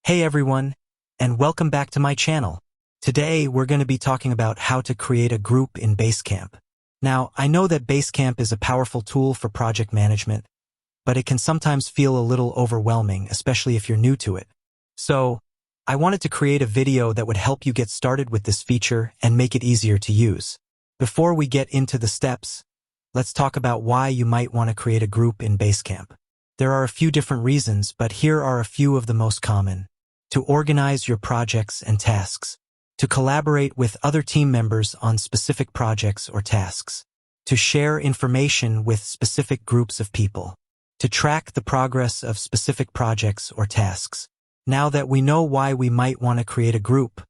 Hey everyone, and welcome back to my channel. Today we're going to be talking about how to create a group in Basecamp. Now, I know that Basecamp is a powerful tool for project management, but it can sometimes feel a little overwhelming, especially if you're new to it. So, I wanted to create a video that would help you get started with this feature and make it easier to use. Before we get into the steps, let's talk about why you might want to create a group in Basecamp. There are a few different reasons, but here are a few of the most common. To organize your projects and tasks. To collaborate with other team members on specific projects or tasks. To share information with specific groups of people. To track the progress of specific projects or tasks. Now that we know why we might want to create a group,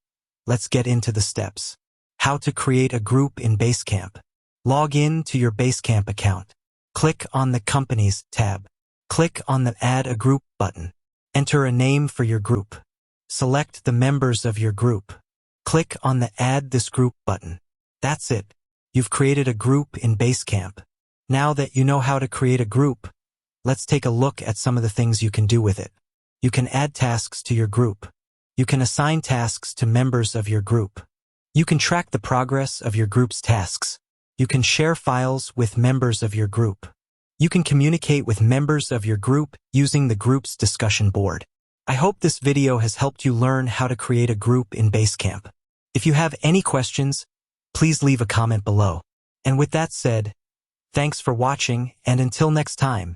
let's get into the steps. How to create a group in Basecamp. Log in to your Basecamp account. Click on the Companies tab. Click on the Add a Group button. Enter a name for your group. Select the members of your group. Click on the Add this group button. That's it. You've created a group in Basecamp. Now that you know how to create a group, let's take a look at some of the things you can do with it. You can add tasks to your group. You can assign tasks to members of your group. You can track the progress of your group's tasks. You can share files with members of your group. You can communicate with members of your group using the group's discussion board. I hope this video has helped you learn how to create a group in Basecamp. If you have any questions, please leave a comment below. And with that said, thanks for watching, and until next time.